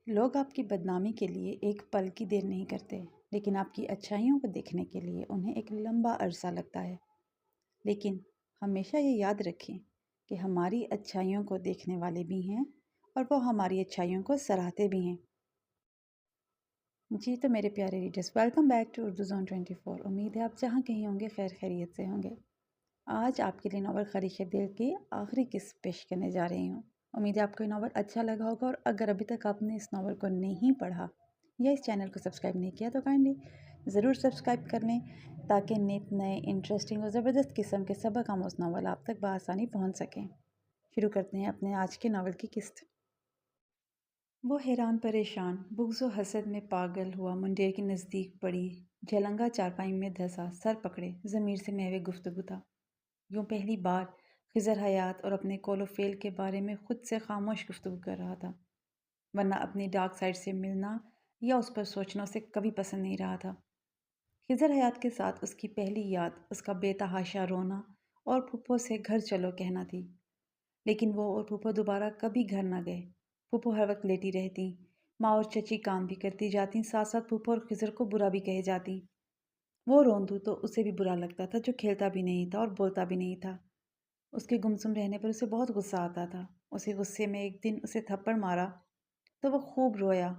لوگ آپ کی بدنامی کے لیے ایک پل کی دیر نہیں کرتے، لیکن آپ کی اچھائیوں کو دیکھنے کے لیے انہیں ایک لمبا عرصہ لگتا ہے۔ لیکن ہمیشہ یہ یاد رکھیں کہ ہماری اچھائیوں کو دیکھنے والے بھی ہیں اور وہ ہماری اچھائیوں کو سراہتے بھی ہیں۔ جی تو میرے پیارے readers, welcome back to Urdu zone 24۔ امید ہے آپ جہاں کہیں ہوں گے خیر خیریت سے ہوں گے۔ آج آپ کے لیے ناول خریش دل کی آخری قسط پیش کرنے جا رہی ہوں۔ امید ہے آپ کو یہ ناول اچھا لگا ہوگا، اور اگر ابھی تک آپ نے اس ناول کو نہیں پڑھا یا اس چینل کو سبسکرائب نہیں کیا تو کائنڈلی ضرور سبسکرائب کر لیں، تاکہ نت نئے انٹرسٹنگ اور زبردست قسم کے سبق آموز ناول آپ تک بآسانی پہنچ سکیں۔ شروع کرتے ہیں اپنے آج کے ناول کی قسط۔ وہ حیران پریشان، بغض و حسد میں پاگل ہوا منڈیر کے نزدیک پڑی جھلنگا چارپائی میں دھسا، سر پکڑے ضمیر سے محو گفتگو تھا۔ یوں پہلی بار خضر حیات اور اپنے کول و فیل کے بارے میں خود سے خاموش گفتگو کر رہا تھا، ورنہ اپنی ڈارک سائڈ سے ملنا یا اس پر سوچنا اسے کبھی پسند نہیں رہا تھا۔ خضر حیات کے ساتھ اس کی پہلی یاد اس کا بے تحاشا رونا اور پھپھو سے گھر چلو کہنا تھی، لیکن وہ اور پھپھو دوبارہ کبھی گھر نہ گئے۔ پھپھو ہر وقت لیٹی رہتی، ماں اور چچی کام بھی کرتی جاتی، ساتھ ساتھ پھپھو اور خضر کو برا بھی کہے جاتی۔ وہ روندو تو اسے بھی برا لگتا تھا، جو کھیلتا بھی نہیں تھا اور بولتا بھی نہیں تھا۔ اس کے گمسم رہنے پر اسے بہت غصہ آتا تھا۔ اسی غصے میں ایک دن اسے تھپڑ مارا تو وہ خوب رویا،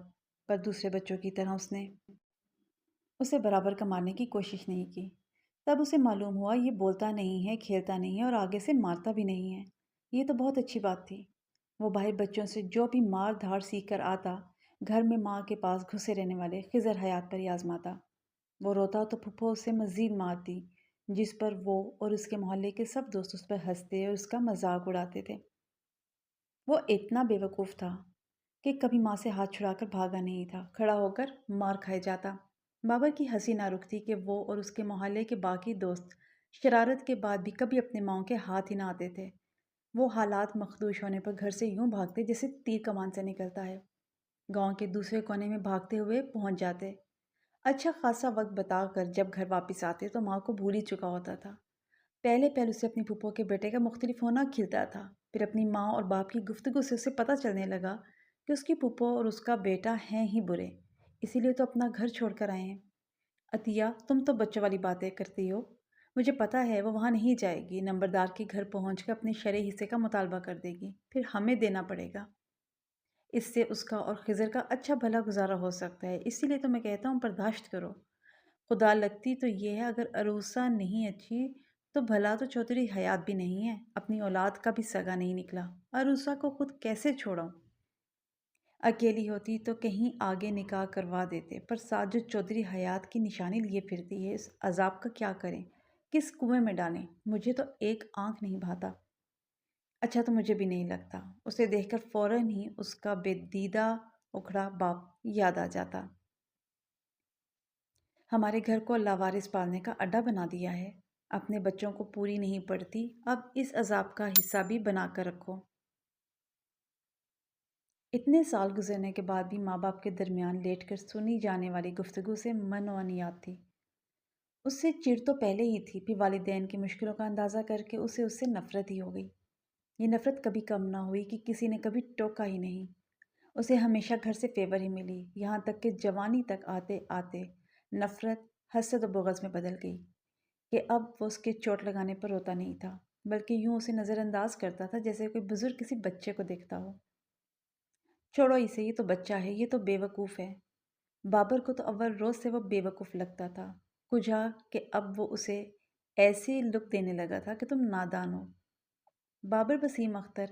پر دوسرے بچوں کی طرح اس نے اسے برابر کا مارنے کی کوشش نہیں کی۔ تب اسے معلوم ہوا یہ بولتا نہیں ہے، کھیلتا نہیں ہے اور آگے سے مارتا بھی نہیں ہے۔ یہ تو بہت اچھی بات تھی۔ وہ باہر بچوں سے جو بھی مار دھاڑ سیکھ کر آتا، گھر میں ماں کے پاس گھسے رہنے والے خضر حیات پر ہی آزماتا۔ وہ روتا تو پھپھو اسے مزید مارتی، جس پر وہ اور اس کے محلے کے سب دوست اس پر ہنستے اور اس کا مذاق اڑاتے تھے۔ وہ اتنا بے وقوف تھا کہ کبھی ماں سے ہاتھ چھڑا کر بھاگا نہیں تھا، کھڑا ہو کر مار کھائے جاتا۔ بابر کی ہنسی نہ رکتی کہ وہ اور اس کے محلے کے باقی دوست شرارت کے بعد بھی کبھی اپنے ماؤں کے ہاتھ ہی نہ آتے تھے۔ وہ حالات مخدوش ہونے پر گھر سے یوں بھاگتے جیسے تیر کمان سے نکلتا ہے، گاؤں کے دوسرے کونے میں بھاگتے ہوئے پہنچ جاتے۔ اچھا خاصا وقت بتا کر جب گھر واپس آتے تو ماں کو بھول ہی چکا ہوتا تھا۔ پہلے اسے اپنی پھپھو کے بیٹے کا مختلف ہونا کھلتا تھا، پھر اپنی ماں اور باپ کی گفتگو سے اسے پتہ چلنے لگا کہ اس کی پھپھو اور اس کا بیٹا ہیں ہی برے، اسی لیے تو اپنا گھر چھوڑ کر آئے ہیں۔ عطیہ، تم تو بچوں والی باتیں کرتی ہو، مجھے پتہ ہے وہ وہاں نہیں جائے گی، نمبردار کے گھر پہنچ کر اپنے شرعی حصے کا مطالبہ کر دے گی، پھر ہمیں دینا پڑے گا۔ اس سے اس کا اور خضر کا اچھا بھلا گزارا ہو سکتا ہے، اسی لیے تو میں کہتا ہوں برداشت کرو۔ خدا لگتی تو یہ ہے، اگر عروسہ نہیں اچھی تو بھلا تو چودھری حیات بھی نہیں ہے، اپنی اولاد کا بھی سگا نہیں نکلا، عروسہ کو خود کیسے چھوڑوں؟ اکیلی ہوتی تو کہیں آگے نکاح کروا دیتے، پر ساتھ جو چودھری حیات کی نشانی لیے پھرتی ہے، اس عذاب کا کیا کریں، کس کنویں میں ڈالیں؟ مجھے تو ایک آنکھ نہیں بھاتا۔ اچھا تو مجھے بھی نہیں لگتا۔ اسے دیکھ کر فوراً ہی اس کا بے دیدہ اکھڑا باپ یاد آ جاتا۔ ہمارے گھر کو لاوارث پالنے کا اڈا بنا دیا ہے، اپنے بچوں کو پوری نہیں پڑتی، اب اس عذاب کا حصہ بھی بنا کر رکھو۔ اتنے سال گزرنے کے بعد بھی ماں باپ کے درمیان لیٹ کر سنی جانے والی گفتگو سے منوانیات تھی۔ اس سے چڑ تو پہلے ہی تھی، پھر والدین کی مشکلوں کا اندازہ کر کے اسے اس سے نفرت ہی ہو گئی۔ یہ نفرت کبھی کم نہ ہوئی کہ کسی نے کبھی ٹوکا ہی نہیں۔ اسے ہمیشہ گھر سے فیور ہی ملی، یہاں تک کہ جوانی تک آتے آتے نفرت حسد و بغض میں بدل گئی، کہ اب وہ اس کے چوٹ لگانے پر روتا نہیں تھا، بلکہ یوں اسے نظر انداز کرتا تھا جیسے کوئی بزرگ کسی بچے کو دیکھتا ہو۔ چھوڑو اسے، یہ تو بچہ ہے، یہ تو بے وقوف ہے۔ بابر کو تو اول روز سے وہ بے وقوف لگتا تھا، کجا کہ اب وہ اسے ایسی لک دینے لگا تھا کہ تم نادان ہو۔ Babar Waseem Akhtar,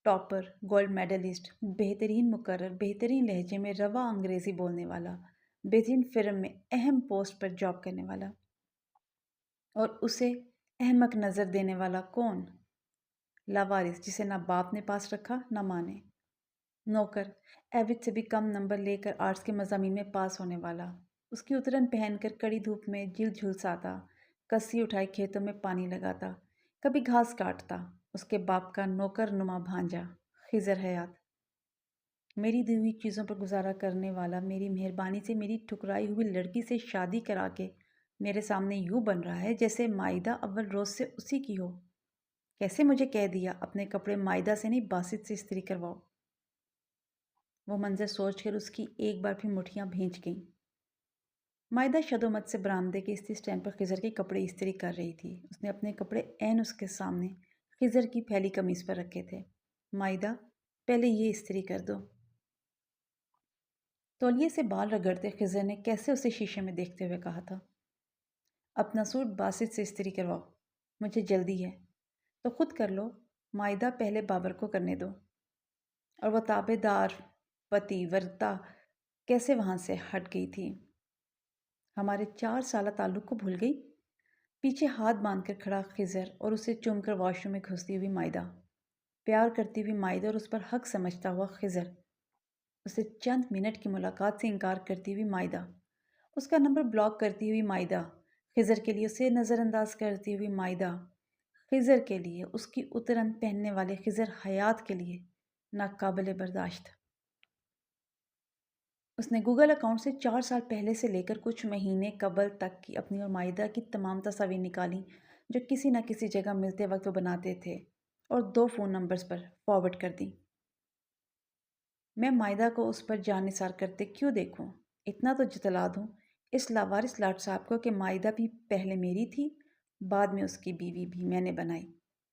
topper, gold medallist, بہترین مقرر، بہترین لہجے میں رواں انگریزی بولنے والا، بہترین فرم میں اہم پوسٹ پر جاب کرنے والا، اور اسے احمق نظر دینے والا کون؟ لاوارث، جسے نہ باپ نے پاس رکھا نہ ماں نے۔ نوکر، ایوریج سے بھی کم نمبر لے کر آرٹس کے مضامین میں پاس ہونے والا، اس کی اترن پہن کر کڑی دھوپ میں جل جھلساتا، کسی اٹھائے کھیتوں میں پانی لگاتا، کبھی گھاس کاٹتا، اس کے باپ کا نوکر نما بھانجا خضر حیات۔ میری دی ہوئی چیزوں پر گزارا کرنے والا میری مہربانی سے میری ٹھکرائی ہوئی لڑکی سے شادی کرا کے میرے سامنے یوں بن رہا ہے جیسے مائدہ اول روز سے اسی کی ہو۔ کیسے مجھے کہہ دیا اپنے کپڑے مائدہ سے نہیں باسط سے استری کرواؤ؟ وہ منظر سوچ کر اس کی ایک بار پھر مٹھیاں بھینچ گئیں۔ مائدہ شدومت سے برآمدے کے استری اسٹینڈ پر خضر کے کپڑے استری کر رہی تھی۔ اس نے اپنے کپڑے عین اس کے سامنے خضر کی پھیلی قمیص پر رکھے تھے۔ مائدہ، پہلے یہ استری کر دو۔ تولیے سے بال رگڑتے خضر نے کیسے اسے شیشے میں دیکھتے ہوئے کہا تھا، اپنا سوٹ باسط سے استری کرواؤ، مجھے جلدی ہے۔ تو خود کر لو، مائدہ پہلے بابر کو کرنے دو۔ اور وہ تابع دار پتی ورتا کیسے وہاں سے ہٹ گئی تھی؟ ہمارے 4 سالہ تعلق کو بھول گئی؟ پیچھے ہاتھ باندھ کر کھڑا خضر اور اسے چوم کر واش روم میں گھستی ہوئی مائدہ، پیار کرتی ہوئی مائدہ اور اس پر حق سمجھتا ہوا خضر، اسے چند منٹ کی ملاقات سے انکار کرتی ہوئی مائدہ، اس کا نمبر بلاک کرتی ہوئی مائدہ، خضر کے لیے اسے نظر انداز کرتی ہوئی مائدہ، خضر کے لیے، اس کی اترن پہننے والے خضر حیات کے لیے ناقابل برداشت۔ اس نے گوگل اکاؤنٹ سے 4 سال پہلے سے لے کر کچھ مہینے قبل تک کی اپنی اور مائدہ کی تمام تصاویر نکالیں جو کسی نہ کسی جگہ ملتے وقت وہ بناتے تھے، اور 2 فون نمبرز پر فارورڈ کر دیں۔ میں مائدہ کو اس پر جان نثار کرتے کیوں دیکھوں؟ اتنا تو جتلا دوں اس لاوارث لاٹ صاحب کو کہ مائدہ بھی پہلے میری تھی، بعد میں اس کی بیوی بھی میں نے بنائی،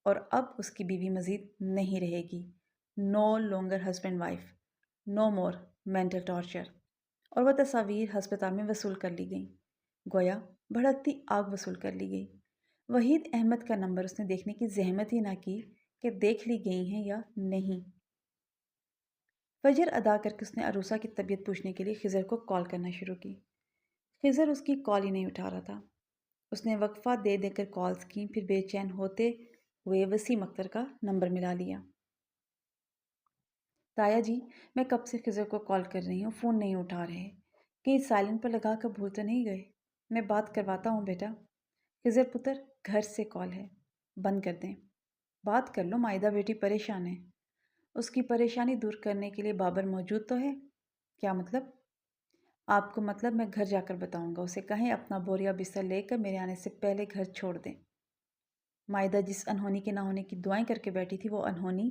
اور اب اس کی بیوی مزید نہیں رہے گی۔ نو لونگر ہسبینڈ وائف، نو مور مینٹل ٹارچر۔ اور وہ تصاویر ہسپتال میں وصول کر لی گئیں، گویا بھڑکتی آگ وصول کر لی گئی۔ وحید احمد کا نمبر اس نے دیکھنے کی زحمت ہی نہ کی کہ دیکھ لی گئی ہیں یا نہیں۔ فجر ادا کر کے اس نے عروسہ کی طبیعت پوچھنے کے لیے خضر کو کال کرنا شروع کی۔ خضر اس کی کال ہی نہیں اٹھا رہا تھا۔ اس نے وقفہ دے دے کر کالز کیں، پھر بے چین ہوتے ہوئے وسیم اختر کا نمبر ملا لیا۔ تایا جی، میں کب سے خضر کو کال کر رہی ہوں، فون نہیں اٹھا رہے، کہیں سائلنٹ پر لگا کر بھول تو نہیں گئے؟ میں بات کرواتا ہوں بیٹا۔ خضر پتر، گھر سے کال ہے، بند کر دیں۔ بات کر لو، مائدہ بیٹی پریشان ہے۔ اس کی پریشانی دور کرنے کے لیے بابر موجود تو ہے۔ کیا مطلب؟ آپ کو مطلب میں گھر جا کر بتاؤں گا، اسے کہیں اپنا بوریا بستر لے کر میرے آنے سے پہلے گھر چھوڑ دیں۔ مائدہ جس انہونی کے نہ ہونے کی دعائیں کر کے بیٹھی تھی وہ انہونی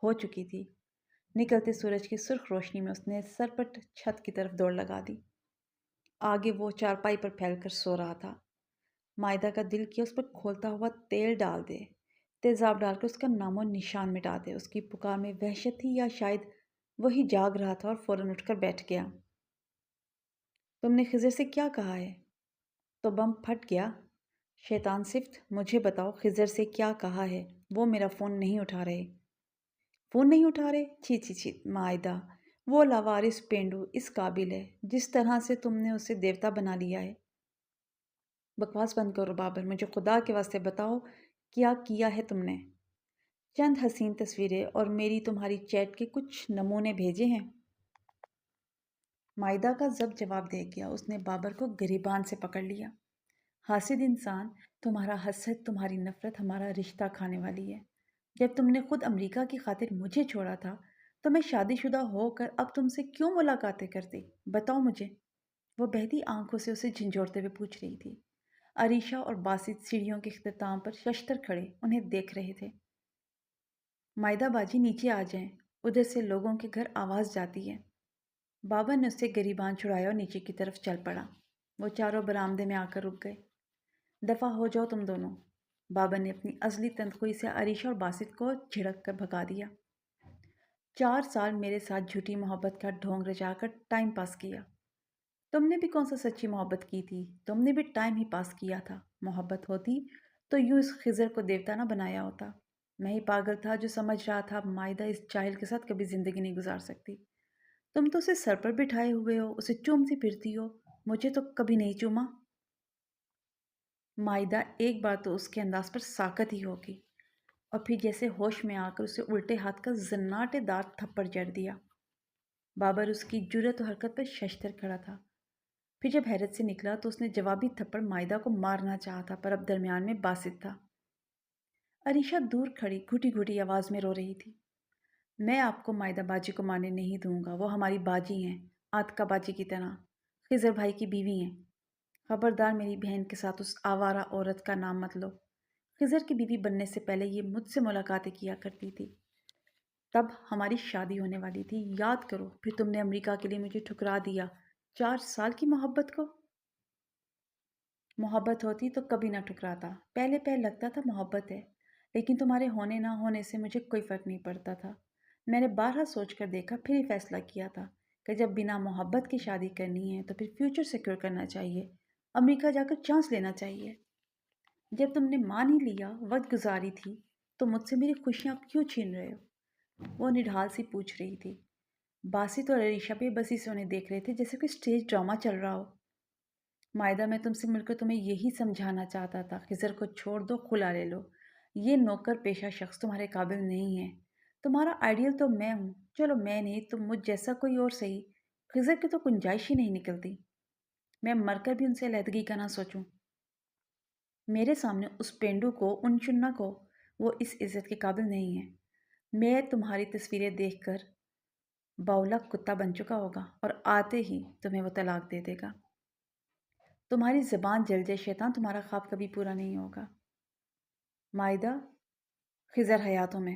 ہو چکی تھی۔ نکلتے سورج کی سرخ روشنی میں اس نے سرپٹ چھت کی طرف دوڑ لگا دی۔ آگے وہ چارپائی پر پھیل کر سو رہا تھا۔ مائدہ کا دل کیا اس پر کھولتا ہوا تیل ڈال دے، تیزاب ڈال کر اس کا نام و نشان مٹا دے۔ اس کی پکار میں وحشت تھی، یا شاید وہی جاگ رہا تھا اور فوراً اٹھ کر بیٹھ گیا۔ تم نے خضر سے کیا کہا ہے؟ تو بم پھٹ گیا۔ شیطان صفت، مجھے بتاؤ خضر سے کیا کہا ہے؟ وہ میرا فون نہیں اٹھا رہے۔ فون نہیں اٹھا رہے؟ چھی چھی چھی مائدہ، وہ لاوارث پینڈو اس قابل ہے جس طرح سے تم نے اسے دیوتا بنا لیا ہے۔ بکواس بند کرو بابر، مجھے خدا کے واسطے بتاؤ کیا کیا ہے تم نے؟ چند حسین تصویریں اور میری تمہاری چیٹ کے کچھ نمونے بھیجے ہیں۔ مائدہ کا ضبط جواب دے گیا۔ اس نے بابر کو گریبان سے پکڑ لیا۔ حاسد انسان، تمہارا حسد، تمہاری نفرت ہمارا رشتہ کھانے والی ہے۔ جب تم نے خود امریکہ کی خاطر مجھے چھوڑا تھا تو میں شادی شدہ ہو کر اب تم سے کیوں ملاقاتیں کرتی؟ بتاؤ مجھے۔ وہ بہتی آنکھوں سے اسے جھنجھوڑتے ہوئے پوچھ رہی تھی۔ عریشہ اور باسط سیڑھیوں کے اختتام پر ششتر کھڑے انہیں دیکھ رہے تھے۔ مائدہ باجی نیچے آ جائیں، ادھر سے لوگوں کے گھر آواز جاتی ہے۔ بابا نے اس سے گریبان چھڑایا اور نیچے کی طرف چل پڑا۔ وہ چاروں برآمدے میں آ کر رک گئے۔ دفع ہو جاؤ تم دونوں۔ بابا نے اپنی ازلی تنخوئی سے عریشہ اور باسط کو جھڑک کر بھگا دیا۔ 4 سال میرے ساتھ جھوٹی محبت کا ڈھونگ رچا کر ٹائم پاس کیا۔ تم نے بھی کون سا سچی محبت کی تھی؟ تم نے بھی ٹائم ہی پاس کیا تھا۔ محبت ہوتی تو یوں اس خضر کو دیوتا نہ بنایا ہوتا۔ میں ہی پاگل تھا جو سمجھ رہا تھا مائدہ اس جاہل کے ساتھ کبھی زندگی نہیں گزار سکتی۔ تم تو اسے سر پر بٹھائے ہوئے ہو، اسے چومتی پھرتی ہو، مجھے تو کبھی نہیں چوما۔ مائدہ ایک بار تو اس کے انداز پر ساکت ہی ہوگی، اور پھر جیسے ہوش میں آ کر اسے الٹے ہاتھ کا زناٹے دار تھپڑ جڑ دیا۔ بابر اس کی جرأت و حرکت پر ششدر کھڑا تھا۔ پھر جب حیرت سے نکلا تو اس نے جوابی تھپڑ مائدہ کو مارنا چاہا تھا، پر اب درمیان میں باسط تھا۔ عریشہ دور کھڑی گھٹی گھٹی آواز میں رو رہی تھی۔ میں آپ کو مائدہ باجی کو مارنے نہیں دوں گا، وہ ہماری باجی ہیں، آتکا باجی کی طرح، خضر بھائی کی بیوی ہیں۔ خبردار میری بہن کے ساتھ اس آوارہ عورت کا نام مت لو۔ خضر کی بیوی بننے سے پہلے یہ مجھ سے ملاقاتیں کیا کرتی تھی۔ تب ہماری شادی ہونے والی تھی، یاد کرو، پھر تم نے امریکہ کے لیے مجھے ٹھکرا دیا۔ 4 سال کی محبت کو؟ محبت ہوتی تو کبھی نہ ٹھکراتا۔ پہلے پہل لگتا تھا محبت ہے، لیکن تمہارے ہونے نہ ہونے سے مجھے کوئی فرق نہیں پڑتا تھا۔ میں نے بارہا سوچ کر دیکھا، پھر ہی فیصلہ کیا تھا کہ جب بنا محبت کی شادی کرنی ہے تو پھر فیوچر سیکیور کرنا چاہیے، امریکہ جا کر چانس لینا چاہیے۔ جب تم نے مان ہی لیا، وقت گزاری تھی، تو مجھ سے میری خوشیاں آپ کیوں چھین رہے ہو؟ وہ نڈھال سی پوچھ رہی تھی۔ باسط اور عریشہ بے بسی سے انہیں دیکھ رہے تھے جیسے کوئی اسٹیج ڈرامہ چل رہا ہو۔ مائدہ، میں تم سے مل کر تمہیں یہی سمجھانا چاہتا تھا، خضر کو چھوڑ دو، کھلا لے لو۔ یہ نوکر پیشہ شخص تمہارے قابل نہیں ہے۔ تمہارا آئیڈیل تو میں ہوں، چلو میں نہیں تو مجھ جیسا کوئی اور صحیح۔ خضر کی تو گنجائش ہی نہیں نکلتی۔ میں مر کر بھی ان سے علیحدگی کا نہ سوچوں۔ میرے سامنے اس پینڈو کو، ان چننا کو، وہ اس عزت کے قابل نہیں ہے۔ میں تمہاری تصویریں دیکھ کر باولا کتا بن چکا ہوگا اور آتے ہی تمہیں وہ طلاق دے دے گا۔ تمہاری زبان جل جائے شیطان، تمہارا خواب کبھی پورا نہیں ہوگا۔ مائدہ، خضر حیاتوں میں،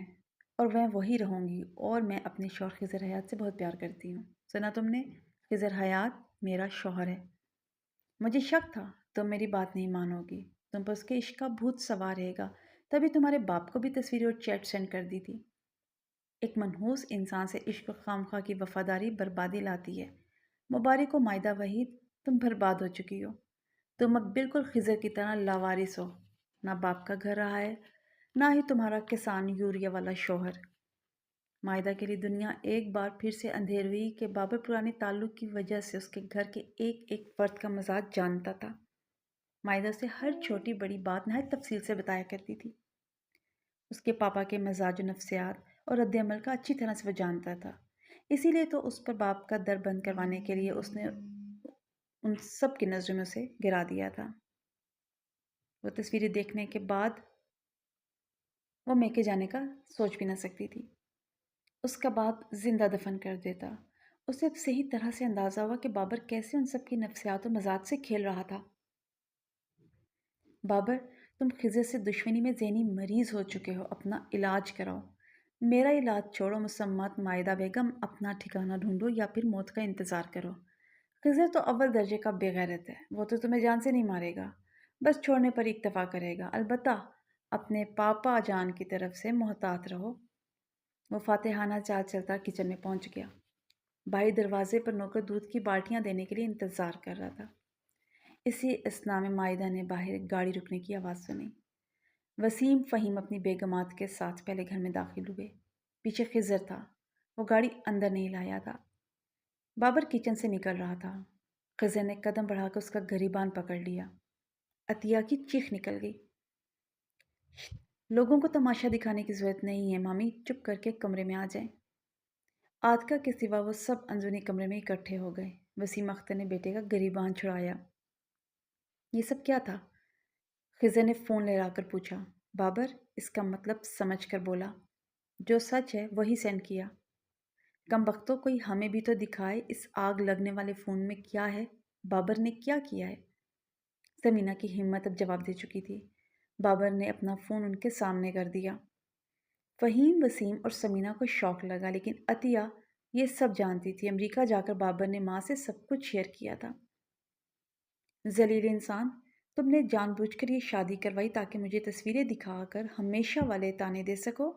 اور میں وہی رہوں گی، اور میں اپنے شوہر خضر حیات سے بہت پیار کرتی ہوں۔ سنا تم نے؟ خضر حیات میرا شوہر ہے۔ مجھے شک تھا تم میری بات نہیں مانو گی، تم پر اس کے عشق کا بھوت سوار رہے گا، تبھی تمہارے باپ کو بھی تصویریں اور چیٹ سینڈ کر دی تھی۔ ایک منحوس انسان سے عشق و خامخواہ کی وفاداری بربادی لاتی ہے۔ مبارک ہو مائدہ وحید، تم برباد ہو چکی ہو۔ تم اب بالکل خضر کی طرح لاوارث ہو، نہ باپ کا گھر رہا ہے، نہ ہی تمہارا کسان یوریا والا شوہر۔ مائدہ کے لیے دنیا ایک بار پھر سے اندھیر ہوئی کہ بابر پرانے تعلق کی وجہ سے اس کے گھر کے ایک ایک فرد کا مزاج جانتا تھا۔ مائدہ سے ہر چھوٹی بڑی بات نہایت تفصیل سے بتایا کرتی تھی۔ اس کے پاپا کے مزاج و نفسیات اور رد عمل کا اچھی طرح سے وہ جانتا تھا، اسی لیے تو اس پر باپ کا در بند کروانے کے لیے اس نے ان سب کی نظروں میں اسے گرا دیا تھا۔ وہ تصویریں دیکھنے کے بعد وہ میکے جانے کا سوچ بھی نہ سکتی تھی۔ اس کا باپ زندہ دفن کر دیتا۔ اسے اب صحیح طرح سے اندازہ ہوا کہ بابر کیسے ان سب کی نفسیات و مزاج سے کھیل رہا تھا۔ بابر، تم خضر سے دشمنی میں ذہنی مریض ہو چکے ہو، اپنا علاج کراؤ۔ میرا علاج چھوڑو مسمات مائدہ بیگم، اپنا ٹھکانہ ڈھونڈو یا پھر موت کا انتظار کرو۔ خضر تو اول درجے کا بے غیرت ہے، وہ تو تمہیں جان سے نہیں مارے گا، بس چھوڑنے پر اکتفا کرے گا۔ البتہ اپنے پاپا جان کی طرف سے محتاط رہو۔ وہ فاتحانہ چال چلتا کچن میں پہنچ گیا۔ بھائی دروازے پر نوکر دودھ کی بالٹیاں دینے کے لیے انتظار کر رہا تھا۔ اسی اثنا میں مائدہ نے باہر ایک گاڑی رکنے کی آواز سنی۔ وسیم فہیم اپنی بیگمات کے ساتھ پہلے گھر میں داخل ہوئے۔ پیچھے خضر تھا، وہ گاڑی اندر نہیں لایا تھا۔ بابر کچن سے نکل رہا تھا۔ خضر نے قدم بڑھا کر اس کا گریبان پکڑ لیا۔ عطیہ کی چیخ نکل گئی۔ لوگوں کو تماشا دکھانے کی ضرورت نہیں ہے مامی، چپ کر کے کمرے میں آ جائیں۔ عاطقہ کے سوا وہ سب اندرونی کمرے میں اکٹھے ہو گئے۔ وسیم اختر نے بیٹے کا گریبان چھڑایا۔ یہ سب کیا تھا؟ خضر نے فون لہرا کر پوچھا۔ بابر اس کا مطلب سمجھ کر بولا۔ جو سچ ہے وہی سینڈ کیا۔ کم وقتوں کوئی ہمیں بھی تو دکھائے اس آگ لگنے والے فون میں کیا ہے، بابر نے کیا کیا ہے؟ سمینہ کی ہمت اب جواب دے چکی تھی۔ بابر نے اپنا فون ان کے سامنے کر دیا۔ فہیم، وسیم اور سمینہ کو شوق لگا، لیکن عطیہ یہ سب جانتی تھی۔ امریکہ جا کر بابر نے ماں سے سب کچھ شیئر کیا تھا۔ ذلیل انسان، تم نے جان بوجھ کر یہ شادی کروائی تاکہ مجھے تصویریں دکھا کر ہمیشہ والے تانے دے سکو۔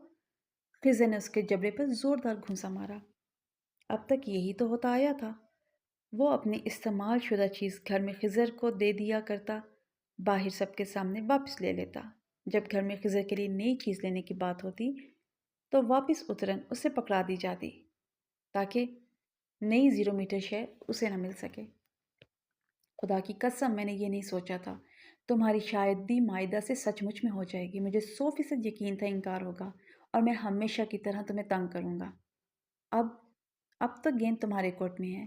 خضر نے اس کے جبڑے پر زوردار گھونسا مارا۔ اب تک یہی تو ہوتا آیا تھا۔ وہ اپنی استعمال شدہ چیز گھر میں خضر کو دے دیا کرتا، باہر سب کے سامنے واپس لے لیتا۔ جب گھر میں خضر کے لیے نئی چیز لینے کی بات ہوتی تو واپس اترن اسے پکڑا دی جاتی تاکہ نئی 0 میٹر شے اسے نہ مل سکے۔ خدا کی قسم میں نے یہ نہیں سوچا تھا تمہاری شادی مائدہ سے سچ مچ میں ہو جائے گی۔ مجھے 100% یقین تھا انکار ہوگا اور میں ہمیشہ کی طرح تمہیں تنگ کروں گا۔ اب تو گیند تمہارے کورٹ میں ہے۔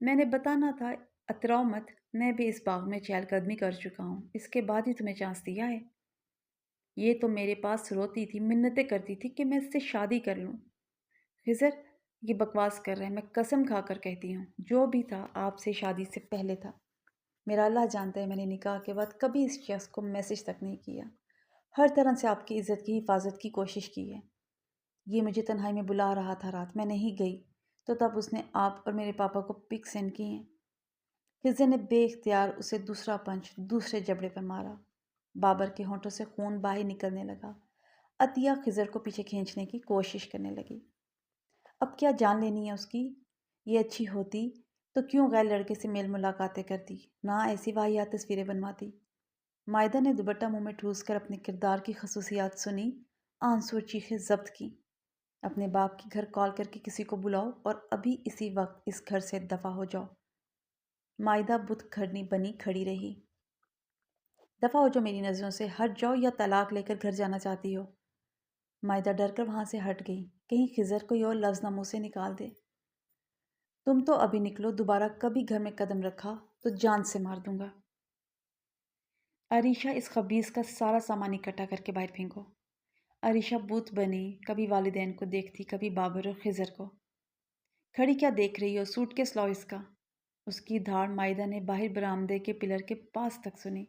میں نے بتانا تھا، اتراؤ مت، میں بھی اس باغ میں چہل قدمی کر چکا ہوں، اس کے بعد ہی تمہیں چانس دیا ہے۔ یہ تو میرے پاس روتی تھی، منتیں کرتی تھی کہ میں اس سے شادی کر لوں۔ خضر یہ بکواس کر رہے ہیں، میں قسم کھا کر کہتی ہوں جو بھی تھا آپ سے شادی سے پہلے تھا۔ میرا اللہ جانتا ہے میں نے نکاح کے بعد کبھی اس شخص کو میسج تک نہیں کیا۔ ہر طرح سے آپ کی عزت کی حفاظت کی کوشش کی ہے۔ یہ مجھے تنہائی میں بلا رہا تھا رات، میں نہیں گئی تو تب اس نے آپ اور میرے پاپا کو پک سینڈ کی ہیں۔ خضر نے بے اختیار اسے دوسرا پنچ دوسرے جبڑے پر مارا۔ بابر کے ہونٹوں سے خون باہر نکلنے لگا۔ عطیہ خضر کو پیچھے کھینچنے کی کوشش کرنے لگی۔ اب کیا جان لینی ہے اس کی؟ یہ اچھی ہوتی تو کیوں غیر لڑکے سے میل ملاقاتیں کرتی، نہ ایسی واحد تصویریں بنواتی۔ مائدہ نے دوپٹہ منہ میں ٹھوس کر اپنے کردار کی خصوصیات سنی، آنسو اور چیخیں ضبط کی۔ اپنے باپ کے گھر کال کر کے کسی کو بلاؤ اور ابھی اسی وقت اس گھر سے دفع ہو جاؤ۔ مائدہ بت کھڑنی بنی کھڑی رہی۔ دفع ہو جو میری نظروں سے، ہٹ جاؤ یا طلاق لے کر گھر جانا چاہتی ہو؟ مائدہ ڈر کر وہاں سے ہٹ گئی، کہیں خضر کوئی اور لفظ نہ منہ سے نکال دے۔ تم تو ابھی نکلو، دوبارہ کبھی گھر میں قدم رکھا تو جان سے مار دوں گا۔ عریشہ اس خبیث کا سارا سامان اکٹھا کر کے باہر پھینکو۔ عریشہ بت بنی، کبھی والدین کو دیکھتی، کبھی بابر اور خضر کو۔ کھڑی کیا دیکھ رہی ہو، سوٹ کیس لاؤ اس کا۔ اس کی دھاڑ مائدہ نے باہر برآمدے کے پلر کے پاس تک سنی۔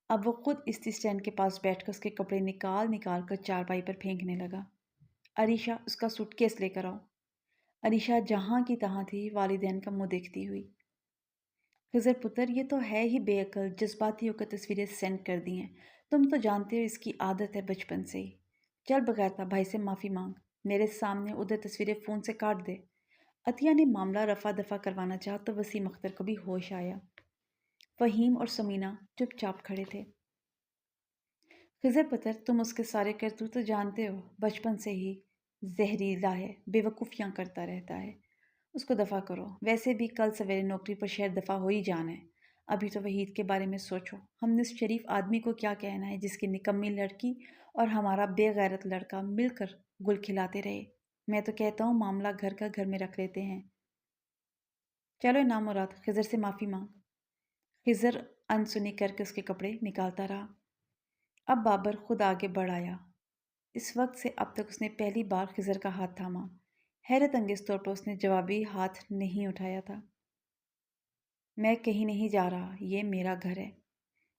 اب وہ خود استری اسٹینڈ کے پاس بیٹھ کر اس کے کپڑے نکال نکال کر چارپائی پر پھینکنے لگا۔ عریشہ اس کا سوٹ کیس لے کر آؤ۔ عریشہ جہاں کی تہاں تھی، والدین کا منہ دیکھتی ہوئی۔ خضر پتر، یہ تو ہے ہی بے عقل، جذباتی ہو کر تصویریں سینڈ کر دی ہیں۔ تم تو جانتے ہو اس کی عادت ہے بچپن سے ہی۔ چل بغیرتا بھائی سے معافی مانگ، میرے سامنے ادھر تصویریں فون سے کاٹ دے۔ عطیہ نے معاملہ رفع دفع کروانا چاہا تو وسیم اختر کو بھی ہوش آیا۔ فہیم اور سمینہ چپ چاپ کھڑے تھے۔ خضر پتر، تم اس کے سارے کرتوت تو جانتے ہو، بچپن سے ہی زہریلا ہے، بے وقوفیاں کرتا رہتا ہے۔ اس کو دفع کرو، ویسے بھی کل سویرے نوکری پر شہر دفع ہو ہی جانا ہے۔ ابھی تو وحید کے بارے میں سوچو، ہم نے اس شریف آدمی کو کیا کہنا ہے جس کی نکمی لڑکی اور ہمارا بے غیرت لڑکا مل کر گل کھلاتے رہے۔ میں تو کہتا ہوں معاملہ گھر کا گھر میں رکھ لیتے ہیں۔ چلو نامراد، خضر سے معافی مانگ۔ خضر انسنی کر کے اس کے کپڑے نکالتا رہا۔ اب بابر خود آگے بڑھ آیا۔ اس وقت سے اب تک اس نے پہلی بار خضر کا ہاتھ تھاما۔ حیرت انگیز طور پر اس نے جوابی ہاتھ نہیں اٹھایا تھا۔ میں کہیں نہیں جا رہا، یہ میرا گھر ہے،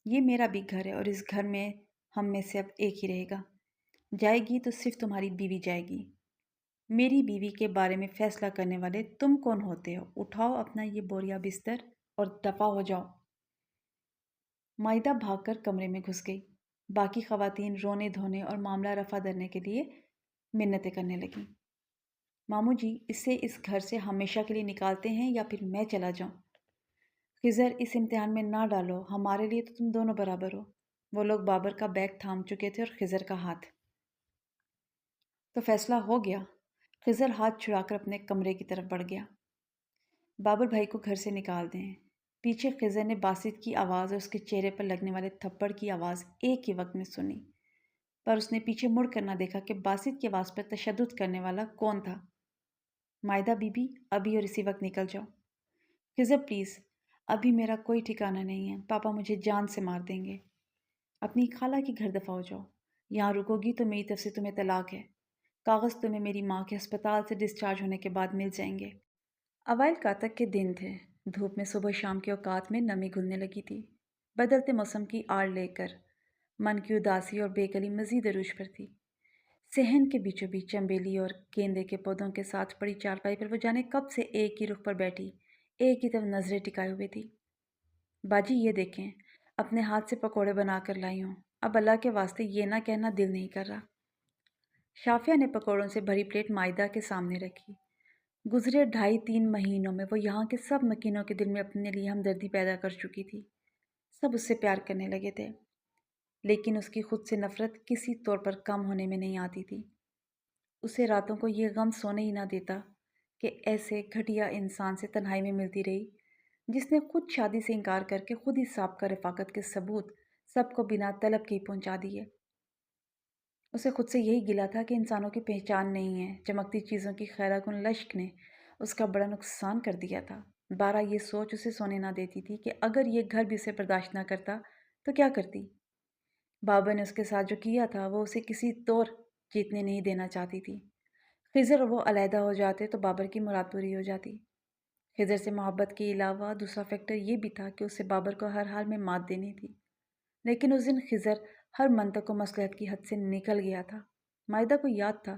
یہ میرا بھی گھر ہے، اور اس گھر میں ہم میں سے اب ایک ہی رہے گا۔ جائے گی تو صرف تمہاری بیوی جائے گی۔ میری بیوی کے بارے میں فیصلہ کرنے والے تم کون ہوتے ہو؟ اٹھاؤ اپنا یہ بوریا بستر اور دفع ہو جاؤ۔ مائدہ بھاگ کر کمرے میں گھس گئی۔ باقی خواتین رونے دھونے اور معاملہ رفع درنے کے لیے منتیں کرنے لگیں۔ ماموں جی، اسے اس گھر سے ہمیشہ کے لیے نکالتے ہیں یا پھر میں چلا جاؤں؟ خضر، اس امتحان میں نہ ڈالو، ہمارے لیے تو تم دونوں برابر ہو۔ وہ لوگ بابر کا بیگ تھام چکے تھے اور خضر کا ہاتھ۔ تو فیصلہ ہو گیا؟ خضر ہاتھ چھڑا کر اپنے کمرے کی طرف بڑھ گیا۔ بابر بھائی کو گھر سے نکال دیں۔ پیچھے خضر نے باسط کی آواز اور اس کے چہرے پر لگنے والے تھپڑ کی آواز ایک ہی وقت میں سنی، پر اس نے پیچھے مڑ کر نہ دیکھا کہ باسط کی آواز پر تشدد کرنے والا کون تھا۔ مائدہ بی بی، ابھی اور اسی وقت نکل جاؤ۔ خضر پلیز، ابھی میرا کوئی ٹھکانہ نہیں ہے، پاپا مجھے جان سے مار دیں گے۔ اپنی خالہ کی گھر دفع ہو جاؤ، یہاں رکو گی تو میری طرف سے تمہیں طلاق ہے۔ کاغذ تمہیں میری ماں کے ہسپتال سے ڈسچارج ہونے کے بعد مل جائیں گے۔ اوائل کاتک کے دن تھے، دھوپ میں صبح شام کے اوقات میں نمی گھلنے لگی تھی۔ بدلتے موسم کی آڑ لے کر من کی اداسی اور بے کلی مزید عروج پر تھی۔ صحن کے بیچوں بیچ چنبیلی اور گیندے کے پودوں کے ساتھ پڑی چارپائی پر وہ جانے کب سے ایک ہی رخ پر بیٹھی ایک ہی طرف نظریں ٹکائے ہوئے تھی۔ باجی یہ دیکھیں، اپنے ہاتھ سے پکوڑے بنا کر لائی ہوں، اب اللہ کے واسطے یہ نہ کہنا دل نہیں کر رہا۔ شافیہ نے پکوڑوں سے بھری پلیٹ مائدہ کے سامنے رکھی۔ گزرے 2.5-3 مہینوں میں وہ یہاں کے سب مکینوں کے دل میں اپنے لیے ہمدردی پیدا کر چکی تھی۔ سب اس سے پیار کرنے لگے تھے، لیکن اس کی خود سے نفرت کسی طور پر کم ہونے میں نہیں آتی تھی۔ اسے راتوں کو یہ غم سونے ہی نہ دیتا کہ ایسے گھٹیا انسان سے تنہائی میں ملتی رہی، جس نے خود شادی سے انکار کر کے خود ہی سابقہ رفاقت کے ثبوت سب کو بنا طلب کے ہی پہنچا دیے۔ اسے خود سے یہی گلا تھا کہ انسانوں کی پہچان نہیں ہے۔ چمکتی چیزوں کی خیرہ کن لشک نے اس کا بڑا نقصان کر دیا تھا۔ بارہ یہ سوچ اسے سونے نہ دیتی تھی کہ اگر یہ گھر بھی اسے برداشت نہ کرتا تو کیا کرتی۔ بابا نے اس کے ساتھ جو کیا تھا وہ اسے کسی طور جیتنے نہیں دینا چاہتی تھی۔ خضر اور وہ علیحدہ ہو جاتے تو بابر کی مراد پوری ہو جاتی۔ خضر سے محبت کے علاوہ دوسرا فیکٹر یہ بھی تھا کہ اسے بابر کو ہر حال میں مات دینی تھی، لیکن اس دن خضر ہر منطق و مصلحت کی حد سے نکل گیا تھا۔ مائدہ کو یاد تھا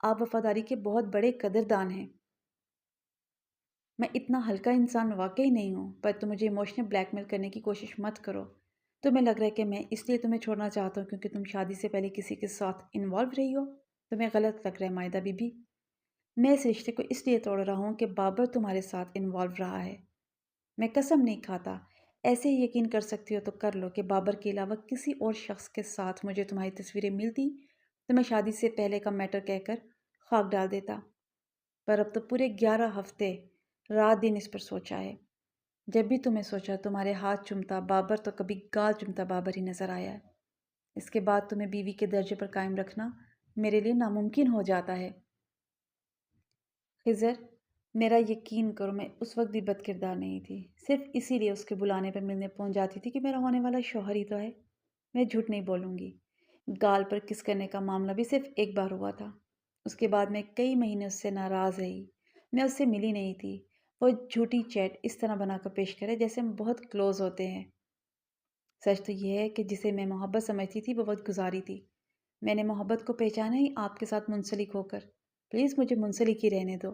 آپ وفاداری کے بہت بڑے قدردان ہیں۔ میں اتنا ہلکا انسان واقعی نہیں ہوں، پر تم مجھے ایموشنل بلیک میل کرنے کی کوشش مت کرو۔ تمہیں لگ رہا ہے کہ میں اس لیے تمہیں چھوڑنا چاہتا ہوں کیونکہ تم شادی سے پہلے کسی کے ساتھ انوالو رہی ہو؟ تمہیں غلط لگ رہا ہے مائدہ بی بی۔ میں اس رشتے کو اس لیے توڑ رہا ہوں کہ بابر تمہارے ساتھ انوالو رہا ہے۔ میں قسم نہیں کھاتا، ایسے ہی یقین کر سکتی ہو تو کر لو کہ بابر کے علاوہ کسی اور شخص کے ساتھ مجھے تمہاری تصویریں ملتی تو میں شادی سے پہلے کا میٹر کہہ کر خاک ڈال دیتا۔ پر اب تو پورے 11 ہفتے رات دن اس پر سوچا ہے۔ جب بھی تمہیں سوچا تمہارے ہاتھ چومتا بابر تو کبھی گال چومتا بابر ہی نظر آیا ہے۔ اس کے بعد تمہیں بیوی کے درجے پر قائم رکھنا میرے لیے ناممکن ہو جاتا ہے۔ خضر، میرا یقین کرو میں اس وقت بھی بد کردار نہیں تھی، صرف اسی لیے اس کے بلانے پر ملنے پہنچ جاتی تھی کہ میرا ہونے والا شوہر ہی تو ہے۔ میں جھوٹ نہیں بولوں گی، گال پر کس کرنے کا معاملہ بھی صرف ایک بار ہوا تھا۔ اس کے بعد میں کئی مہینے اس سے ناراض رہی، میں اس سے ملی نہیں تھی۔ وہ جھوٹی چیٹ اس طرح بنا کر پیش کرے جیسے ہم بہت کلوز ہوتے ہیں۔ سچ تو یہ ہے کہ جسے میں محبت سمجھتی تھی وہ وقت گزاری تھی۔ میں نے محبت کو پہچانا ہی آپ کے ساتھ منسلک ہو کر۔ پلیز مجھے منسلک ہی رہنے دو۔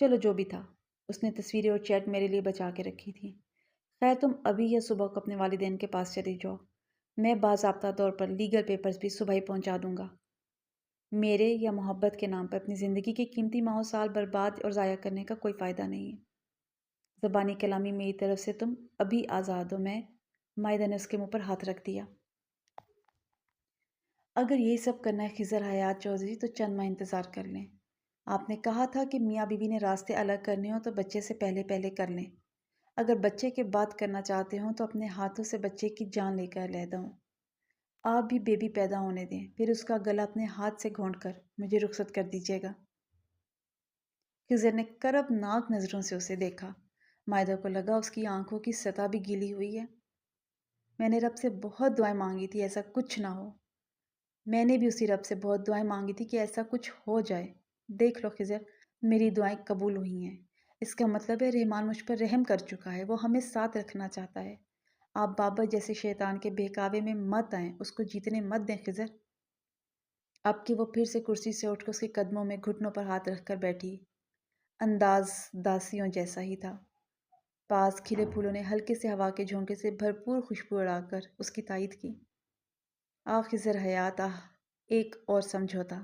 چلو جو بھی تھا، اس نے تصویریں اور چیٹ میرے لیے بچا کے رکھی تھی۔ خیر تم ابھی یا صبح کو اپنے والدین کے پاس چلی جاؤ، میں باضابطہ طور پر لیگل پیپرز بھی صبح ہی پہنچا دوں گا۔ میرے یا محبت کے نام پر اپنی زندگی کے قیمتی ماہ و سال برباد اور ضائع کرنے کا کوئی فائدہ نہیں ہے۔ زبانی کلامی میری طرف سے تم ابھی آزاد ہو۔ میں مائدہ نے اس کے منہ پر ہاتھ رکھ دیا۔ اگر یہی سب کرنا ہے خضر حیات چودھری تو چند ماہ انتظار کر لیں۔ آپ نے کہا تھا کہ میاں بیوی نے راستے الگ کرنے ہوں تو بچے سے پہلے پہلے کر لیں۔ اگر بچے کے بعد کرنا چاہتے ہوں تو اپنے ہاتھوں سے بچے کی جان لے کر علیحدہ ہوں۔ آپ بھی بیبی پیدا ہونے دیں، پھر اس کا گلا اپنے ہاتھ سے گھونٹ کر مجھے رخصت کر دیجیے گا۔ خضر نے کربناک نظروں سے اسے دیکھا۔ مائدہ کو لگا اس کی آنکھوں کی سطح بھی گیلی ہوئی ہے۔ میں نے رب سے بہت دعائیں مانگی تھی ایسا کچھ نہ ہو۔ میں نے بھی اسی رب سے بہت دعائیں مانگی تھی کہ ایسا کچھ ہو جائے۔ دیکھ لو خضر، میری دعائیں قبول ہوئی ہیں۔ اس کا مطلب ہے رحمان مجھ پر رحم کر چکا ہے، وہ ہمیں ساتھ رکھنا چاہتا ہے۔ آپ بابا جیسے شیطان کے بہکاوے میں مت آئیں، اس کو جیتنے مت دیں خضر۔ اب کہ وہ پھر سے کرسی سے اٹھ کر اس کے قدموں میں گھٹنوں پر ہاتھ رکھ کر بیٹھی، انداز داسیوں جیسا ہی تھا۔ پاس کھلے پھولوں نے ہلکے سے ہوا کے جھونکے سے بھرپور خوشبو اڑا کر اس کی تائید کی۔ آہ خضر حیات، آہ ایک اور سمجھوتا،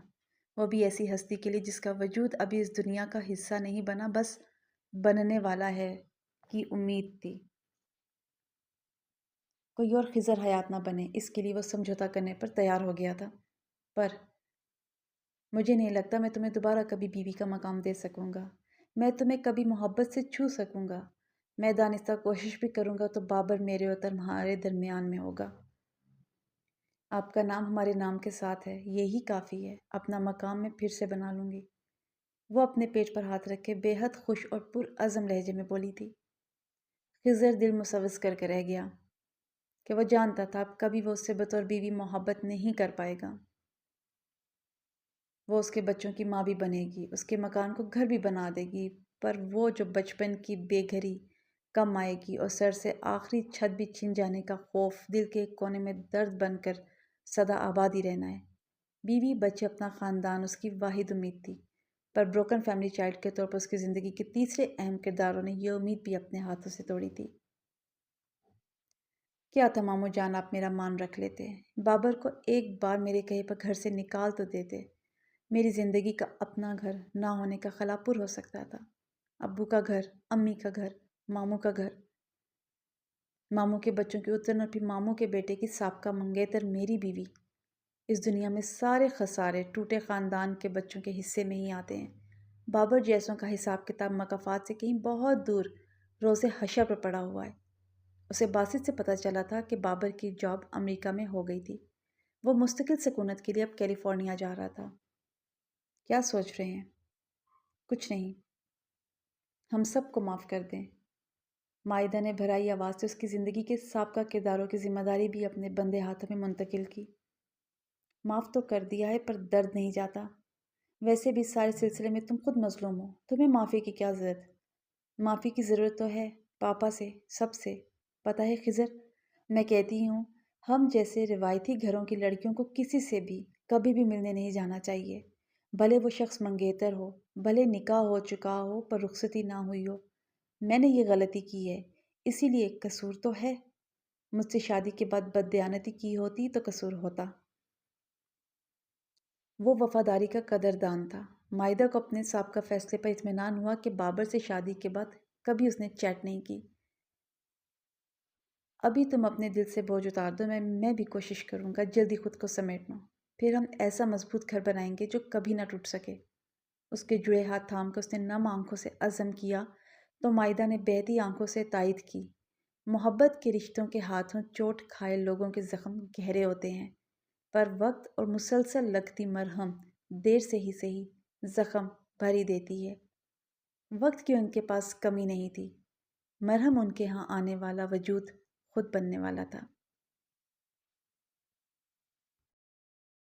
وہ بھی ایسی ہستی کے لیے جس کا وجود ابھی اس دنیا کا حصہ نہیں بنا، بس بننے والا ہے کی امید تھی۔ کوئی اور خضر حیات نہ بنے اس کے لیے وہ سمجھوتا کرنے پر تیار ہو گیا تھا۔ پر مجھے نہیں لگتا میں تمہیں دوبارہ کبھی بیوی کا مقام دے سکوں گا، میں تمہیں کبھی محبت سے چھو سکوں گا۔ میں دانستہ کوشش بھی کروں گا تو بابر میرے اور تمہارے درمیان میں ہوگا۔ آپ کا نام ہمارے نام کے ساتھ ہے، یہی کافی ہے، اپنا مقام میں پھر سے بنا لوں گی۔ وہ اپنے پیٹ پر ہاتھ رکھے بے حد خوش اور پرعزم لہجے میں بولی تھی۔ خضر دل مسوس کر کے رہ گیا کہ وہ جانتا تھا اب کبھی وہ اس سے بطور بیوی محبت نہیں کر پائے گا۔ وہ اس کے بچوں کی ماں بھی بنے گی، اس کے مکان کو گھر بھی بنا دے گی، پر وہ جو بچپن کی بے گھری کم آئے گی اور سر سے آخری چھت بھی چھن جانے کا خوف دل کے ایک کونے میں درد بن کر سدا آباد ہی رہنا ہے۔ بیوی بچے اپنا خاندان اس کی واحد امید تھی، پر بروکن فیملی چائلڈ کے طور پر اس کی زندگی کے تیسرے اہم کرداروں نے یہ امید بھی اپنے ہاتھوں سے توڑی تھی۔ کیا تھا ماموں جان آپ میرا مان رکھ لیتے، بابر کو ایک بار میرے کہے پر گھر سے نکال تو دیتے، میری زندگی کا اپنا گھر نہ ہونے کا خلا پر ہو سکتا تھا۔ ابو کا گھر، امی کا گھر، ماموں کا گھر، ماموں کے بچوں کی اترن اور پھر ماموں کے بیٹے کی سابقہ منگیتر میری بیوی۔ اس دنیا میں سارے خسارے ٹوٹے خاندان کے بچوں کے حصے میں ہی آتے ہیں۔ بابر جیسوں کا حساب کتاب مکافات سے کہیں بہت دور روز حشر پر پڑا ہوا ہے۔ اسے باسط سے پتہ چلا تھا کہ بابر کی جاب امریکہ میں ہو گئی تھی۔ وہ مستقل سکونت کے لیے اب کیلیفورنیا جا رہا تھا۔ کیا سوچ رہے ہیں؟ کچھ نہیں، ہم سب کو معاف کر دیں۔ مائدہ نے بھرائی آواز سے اس کی زندگی کے سابقہ کرداروں کی ذمہ داری بھی اپنے بندے ہاتھوں میں منتقل کی۔ معاف تو کر دیا ہے پر درد نہیں جاتا۔ ویسے بھی سارے سلسلے میں تم خود مظلوم ہو، تمہیں معافی کی کیا ضرورت؟ معافی کی ضرورت تو ہے پاپا سے، سب سے۔ پتہ ہے خضر، میں کہتی ہوں ہم جیسے روایتی گھروں کی لڑکیوں کو کسی سے بھی کبھی بھی ملنے نہیں جانا چاہیے۔ بھلے وہ شخص منگیتر ہو، بھلے نکاح ہو چکا ہو پر رخصتی نہ ہوئی ہو۔ میں نے یہ غلطی کی ہے، اسی لیے قصور تو ہے۔ مجھ سے شادی کے بعد بددیانتی کی ہوتی تو قصور ہوتا۔ وہ وفاداری کا قدردان تھا۔ مائدہ کو اپنے سابقہ فیصلے پر اطمینان ہوا کہ بابر سے شادی کے بعد کبھی اس نے چیٹ نہیں کی۔ ابھی تم اپنے دل سے بوجھ اتار دو، میں بھی کوشش کروں گا جلدی خود کو سمیٹ لوں۔ پھر ہم ایسا مضبوط گھر بنائیں گے جو کبھی نہ ٹوٹ سکے۔ اس کے جڑے ہاتھ تھام کر اس نے نم آنکھوں سے عزم کیا تو مائدہ نے بہتی آنکھوں سے تائید کی۔ محبت کے رشتوں کے ہاتھوں چوٹ کھائے لوگوں کے زخم گہرے ہوتے ہیں، پر وقت اور مسلسل لگتی مرہم دیر سے ہی صحیح زخم بھر ہی دیتی ہے۔ وقت کی ان کے پاس کمی نہیں تھی، مرہم ان کے ہاں آنے والا وجود خود بننے والا تھا۔